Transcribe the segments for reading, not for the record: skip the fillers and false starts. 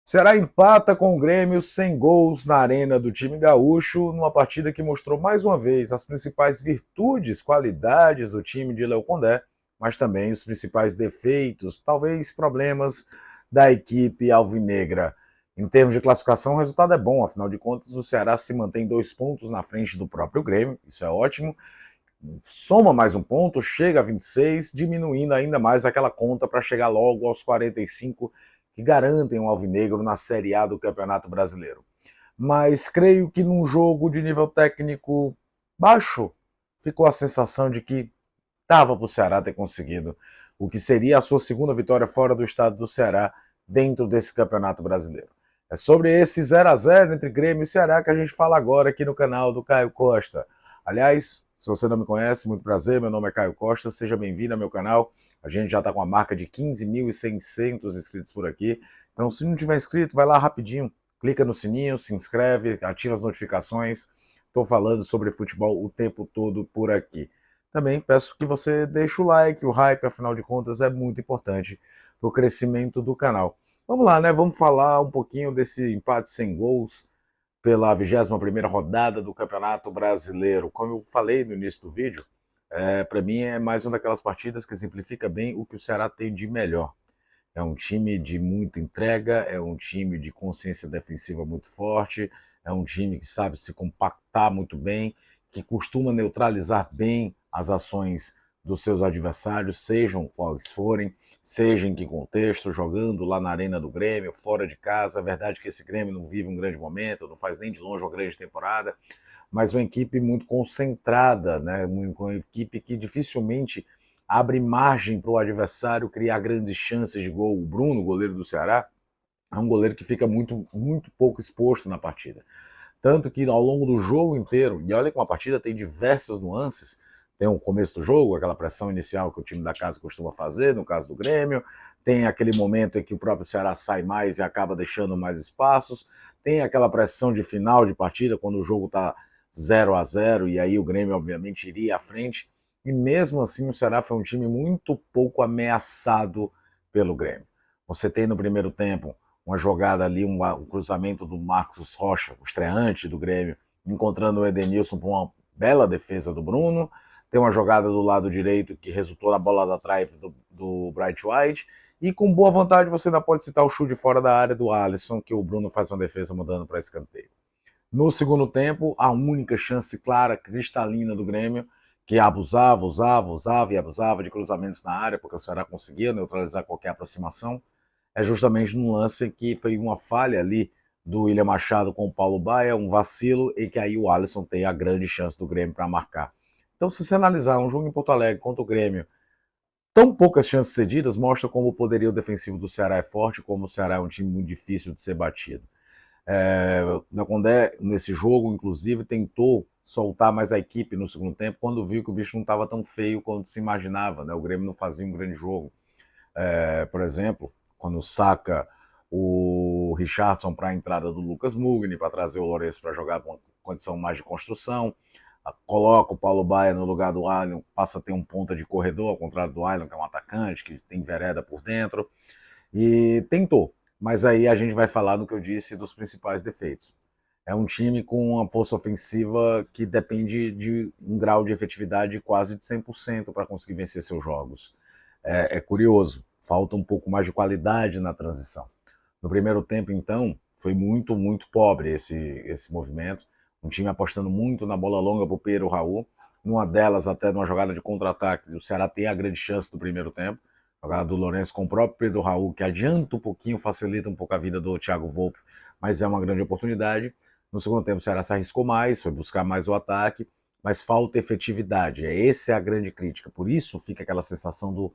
Ceará empata com o Grêmio sem gols na arena do time gaúcho, numa partida que mostrou mais uma vez as principais virtudes, qualidades do time de Léo Condé, mas também os principais defeitos, talvez problemas da equipe alvinegra. Em termos de classificação, o resultado é bom, afinal de contas, o Ceará se mantém 2 pontos na frente do próprio Grêmio, isso é ótimo. Soma mais um ponto, chega a 26, diminuindo ainda mais aquela conta para chegar logo aos 45 que garantem o alvinegro na Série A do Campeonato Brasileiro. Mas creio que num jogo de nível técnico baixo, ficou a sensação de que dava para o Ceará ter conseguido o que seria a sua segunda vitória fora do estado do Ceará dentro desse Campeonato Brasileiro. É sobre esse 0-0 entre Grêmio e Ceará que a gente fala agora aqui no canal do Caio Costa. Aliás, se você não me conhece, muito prazer, meu nome é Caio Costa, seja bem-vindo ao meu canal. A gente já está com a marca de 15.600 inscritos por aqui. Então, se não tiver inscrito, vai lá rapidinho, clica no sininho, se inscreve, ativa as notificações. Estou falando sobre futebol o tempo todo por aqui. Também peço que você deixe o like, o hype, afinal de contas, é muito importante para o crescimento do canal. Vamos lá, né? Vamos falar um pouquinho desse empate sem gols pela 21ª rodada do Campeonato Brasileiro. Como eu falei no início do vídeo, para mim é mais uma daquelas partidas que exemplifica bem o que o Ceará tem de melhor. É um time de muita entrega, é um time de consciência defensiva muito forte, é um time que sabe se compactar muito bem, que costuma neutralizar bem as ações dos seus adversários, sejam quais forem, seja em que contexto, jogando lá na arena do Grêmio, fora de casa. É verdade que esse Grêmio não vive um grande momento, não faz nem de longe uma grande temporada, mas uma equipe muito concentrada, né? Uma equipe que dificilmente abre margem para o adversário criar grandes chances de gol. O Bruno, goleiro do Ceará, é um goleiro que fica muito pouco exposto na partida. Tanto que ao longo do jogo inteiro, e olha que uma partida tem diversas nuances, tem o começo do jogo, aquela pressão inicial que o time da casa costuma fazer, no caso do Grêmio, tem aquele momento em que o próprio Ceará sai mais e acaba deixando mais espaços, tem aquela pressão de final de partida, quando o jogo está 0-0, e aí o Grêmio obviamente iria à frente, e mesmo assim o Ceará foi um time muito pouco ameaçado pelo Grêmio. Você tem no primeiro tempo uma jogada ali, um cruzamento do Marcos Rocha, o estreante do Grêmio, encontrando o Edenilson por uma bela defesa do Bruno. Tem uma jogada do lado direito que resultou na bola da trave do Bright White. E com boa vontade você ainda pode citar o chute fora da área do Alisson, que o Bruno faz uma defesa mudando para escanteio. No segundo tempo, a única chance clara, cristalina do Grêmio, que usava e abusava de cruzamentos na área, porque o Ceará conseguia neutralizar qualquer aproximação, é justamente no lance que foi uma falha ali do William Machado com o Paulo Baia, um vacilo, e que aí o Alisson tem a grande chance do Grêmio para marcar. Então, se você analisar um jogo em Porto Alegre contra o Grêmio, tão poucas chances cedidas, mostra como o poderio defensivo do Ceará é forte, como o Ceará é um time muito difícil de ser batido. O Condé, nesse jogo, inclusive, tentou soltar mais a equipe no segundo tempo, quando viu que o bicho não estava tão feio quanto se imaginava, né? O Grêmio não fazia um grande jogo. Por exemplo, quando saca o Richardson para a entrada do Lucas Mugni, para trazer o Lourenço para jogar com uma condição mais de construção, coloca o Paulo Baia no lugar do Allion, passa a ter um ponta de corredor, ao contrário do Allion, que é um atacante, que tem vereda por dentro, e tentou. Mas aí a gente vai falar no que eu disse dos principais defeitos. É um time com uma força ofensiva que depende de um grau de efetividade quase de 100% para conseguir vencer seus jogos. É curioso, falta um pouco mais de qualidade na transição. No primeiro tempo, então, foi muito pobre esse movimento. Um time apostando muito na bola longa para o Pedro Raul. Numa delas, até numa jogada de contra-ataque, o Ceará tem a grande chance do primeiro tempo. Jogada do Lourenço com o próprio Pedro Raul, que adianta um pouquinho, facilita um pouco a vida do Thiago Volpe, mas é uma grande oportunidade. No segundo tempo, o Ceará se arriscou mais, foi buscar mais o ataque, mas falta efetividade. Essa é a grande crítica. Por isso fica aquela sensação do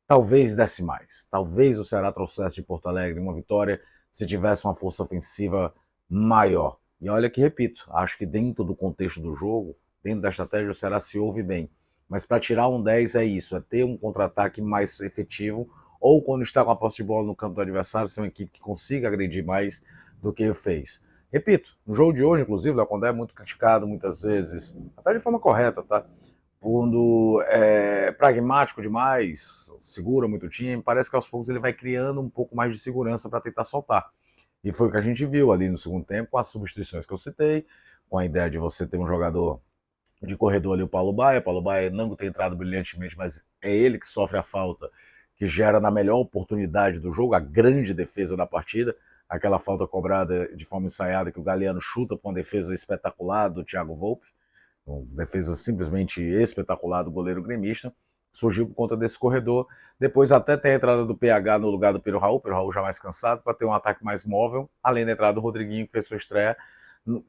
talvez desse mais. Talvez o Ceará trouxesse de Porto Alegre uma vitória se tivesse uma força ofensiva maior. E olha que, repito, acho que dentro do contexto do jogo, dentro da estratégia, o Ceará se ouve bem. Mas para tirar um 10 é isso, é ter um contra-ataque mais efetivo, ou quando está com a posse de bola no campo do adversário, ser uma equipe que consiga agredir mais do que fez. Repito, no jogo de hoje, inclusive, o Condé é muito criticado muitas vezes, até de forma correta, tá? Quando é pragmático demais, segura muito o time, parece que aos poucos ele vai criando um pouco mais de segurança para tentar soltar. E foi o que a gente viu ali no segundo tempo, com as substituições que eu citei, com a ideia de você ter um jogador de corredor ali, o Paulo Baia não tem entrado brilhantemente, mas é ele que sofre a falta, que gera na melhor oportunidade do jogo, a grande defesa da partida, aquela falta cobrada de forma ensaiada que o Galhardo chuta com uma defesa espetacular do Thiago Volpe, uma defesa simplesmente espetacular do goleiro gremista, surgiu por conta desse corredor. Depois até tem a entrada do PH no lugar do Pedro Raul já mais cansado, para ter um ataque mais móvel, além da entrada do Rodriguinho, que fez sua estreia,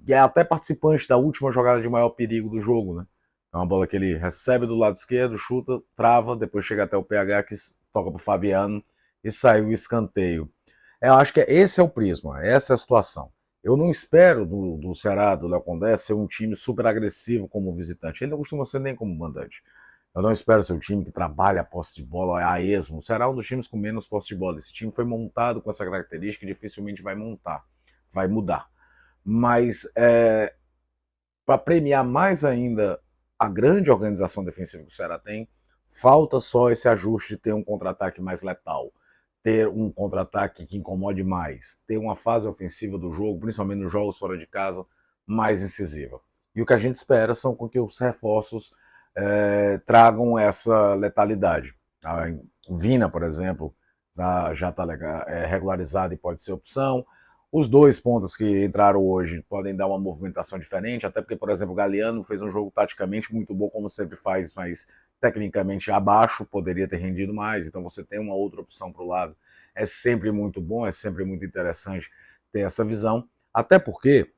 que é até participante da última jogada de maior perigo do jogo, né? É uma bola que ele recebe do lado esquerdo, chuta, trava, depois chega até o PH que toca para o Fabiano e sai o escanteio. Eu acho que esse é o prisma, essa é a situação. Eu não espero do Ceará, do Léo Condé, ser um time super agressivo como visitante. Ele não costuma ser nem como mandante. Eu não espero ser um time que trabalha a posse de bola a esmo. O Ceará é um dos times com menos posse de bola. Esse time foi montado com essa característica e dificilmente vai montar, vai mudar. Mas para premiar mais ainda a grande organização defensiva que o Ceará tem, falta só esse ajuste de ter um contra-ataque mais letal, ter um contra-ataque que incomode mais, ter uma fase ofensiva do jogo, principalmente nos jogos fora de casa, mais incisiva. E o que a gente espera são que os reforços tragam essa letalidade. O Vina, por exemplo, já está regularizado e pode ser opção. Os dois pontos que entraram hoje podem dar uma movimentação diferente, até porque, por exemplo, o Galhardo fez um jogo taticamente muito bom, como sempre faz, mas tecnicamente abaixo, poderia ter rendido mais, então você tem uma outra opção para o lado. É sempre muito bom, é sempre muito interessante ter essa visão, até porque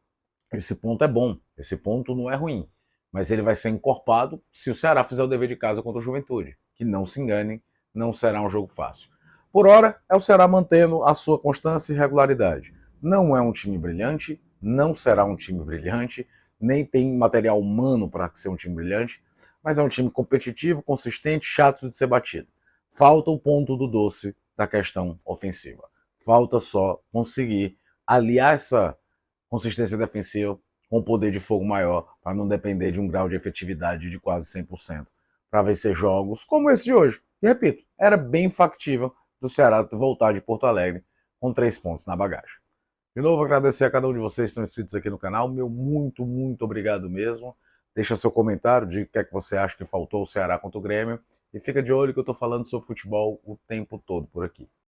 esse ponto é bom, esse ponto não é ruim, mas ele vai ser encorpado se o Ceará fizer o dever de casa contra o Juventude, que não se enganem, não será um jogo fácil. Por hora, é o Ceará mantendo a sua constância e regularidade. Não é um time brilhante, não será um time brilhante, nem tem material humano para ser um time brilhante, mas é um time competitivo, consistente, chato de ser batido. Falta o ponto do doce da questão ofensiva. Falta só conseguir aliar essa consistência defensiva com poder de fogo maior, para não depender de um grau de efetividade de quase 100%, para vencer jogos como esse de hoje. E repito, era bem factível do Ceará voltar de Porto Alegre com 3 pontos na bagagem. De novo, agradecer a cada um de vocês que estão inscritos aqui no canal. Meu muito, muito obrigado mesmo. Deixa seu comentário, diga o que é que você acha que faltou o Ceará contra o Grêmio. E fica de olho que eu estou falando sobre futebol o tempo todo por aqui.